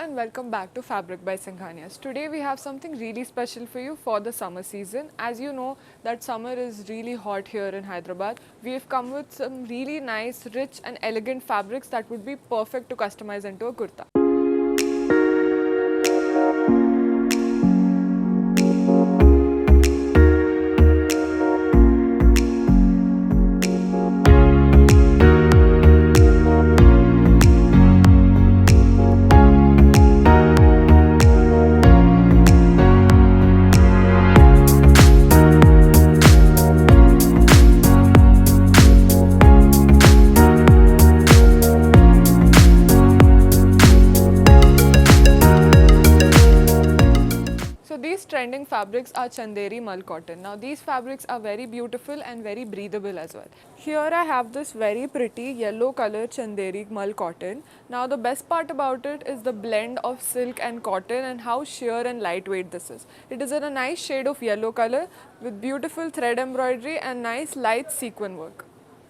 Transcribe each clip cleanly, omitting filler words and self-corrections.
and welcome back to Fabric by Singhanias. Today we have something really special for you for the summer season. As you know that summer is really hot here in Hyderabad. We have come with some really nice, rich and elegant fabrics that would be perfect to customize into a kurta. So these trending fabrics are Chanderi Mal cotton. Now these fabrics are very beautiful and very breathable as well. Here I have this very pretty yellow color Chanderi Mal cotton. Now the best part about it is the blend of silk and cotton and how sheer and lightweight this is. It is in a nice shade of yellow color with beautiful thread embroidery and nice light sequin work.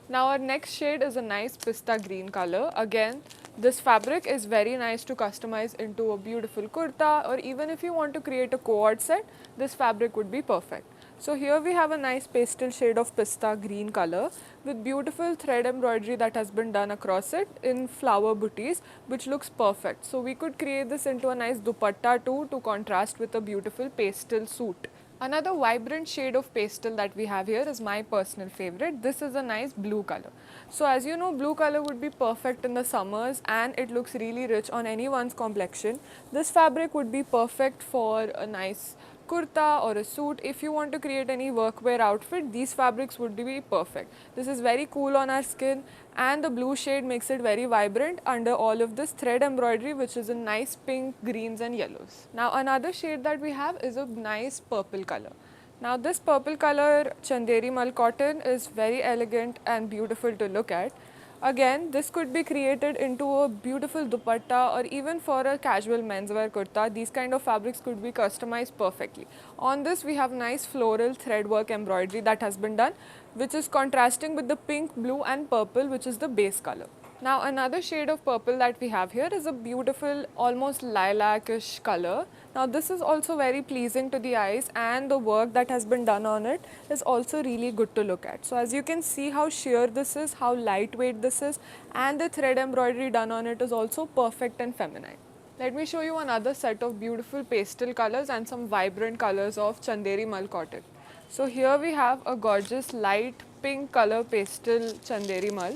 Now our next shade is a nice pista green color. Again, this fabric is very nice to customize into a beautiful kurta, or even if you want to create a cord set, this fabric would be perfect. So here we have a nice pastel shade of pista green color with beautiful thread embroidery that has been done across it in flower booties, which looks perfect. So we could create this into a nice dupatta too to contrast with a beautiful pastel suit. Another vibrant shade of pastel that we have here is my personal favorite. This is a nice blue color. So as you know, blue color would be perfect in the summers and it looks really rich on anyone's complexion. This fabric would be perfect for a nice kurta or a suit. If you want to create any workwear outfit, these fabrics would be perfect. This is very cool on our skin and the blue shade makes it very vibrant under all of this thread embroidery, which is in nice pink, greens and yellows. Now another shade that we have is a nice purple color. Now this purple color Chanderi Mal cotton is very elegant and beautiful to look at. Again, this could be created into a beautiful dupatta or even for a casual menswear kurta. These kind of fabrics could be customized perfectly. On this we have nice floral thread work embroidery that has been done, which is contrasting with the pink, blue and purple, which is the base color. Now another shade of purple that we have here is a beautiful almost lilac-ish color. Now this is also very pleasing to the eyes and the work that has been done on it is also really good to look at. So as you can see how sheer this is, how lightweight this is, and the thread embroidery done on it is also perfect and feminine. Let me show you another set of beautiful pastel colors and some vibrant colors of Chanderi Mal cotton. So here we have a gorgeous light pink color pastel Chanderi Mal.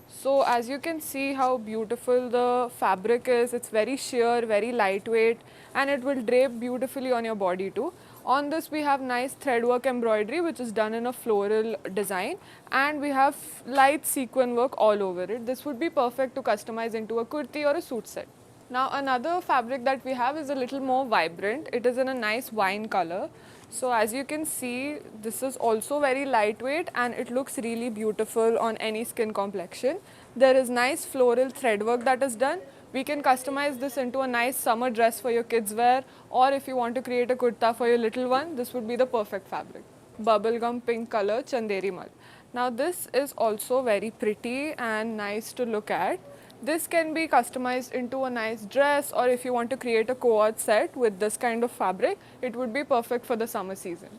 So as you can see how beautiful the fabric is, it's very sheer, very lightweight and it will drape beautifully on your body too. On this we have nice thread work embroidery which is done in a floral design and we have light sequin work all over it. This would be perfect to customize into a kurti or a suit set. Now another fabric that we have is a little more vibrant. It is in a nice wine color. So as you can see, this is also very lightweight and it looks really beautiful on any skin complexion. There is nice floral thread work that is done. We can customize this into a nice summer dress for your kids wear, or if you want to create a kurta for your little one, this would be the perfect fabric. Bubblegum pink color Chanderi Mal. Now this is also very pretty and nice to look at. This can be customized into a nice dress, or if you want to create a cord set with this kind of fabric, it would be perfect for the summer season.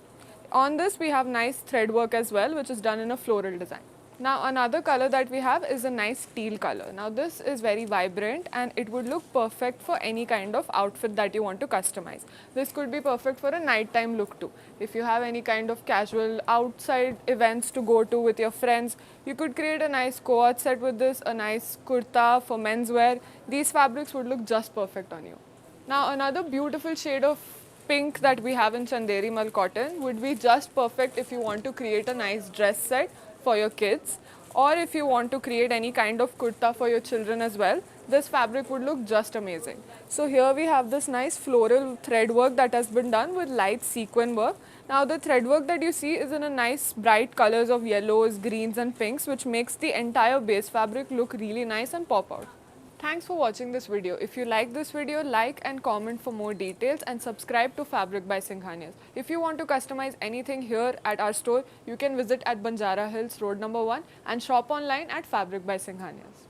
On this we have nice thread work as well, which is done in a floral design. Now another color that we have is a nice teal color. Now this is very vibrant and it would look perfect for any kind of outfit that you want to customize. This could be perfect for a nighttime look too. If you have any kind of casual outside events to go to with your friends, you could create a nice cord set with this, a nice kurta for menswear. These fabrics would look just perfect on you. Now another beautiful shade of pink that we have in Chanderi Mal cotton would be just perfect if you want to create a nice dress set for your kids, or if you want to create any kind of kurta for your children as well. This fabric would look just amazing. So here we have this nice floral thread work that has been done with light sequin work. Now the thread work that you see is in a nice bright colors of yellows, greens and pinks, which makes the entire base fabric look really nice and pop out. Thanks for watching this video. If you like this video, like and comment for more details and subscribe to Fabric by Singhanias. If you want to customize anything here at our store, you can visit at Banjara Hills Road number 1 and shop online at Fabric by Singhanias.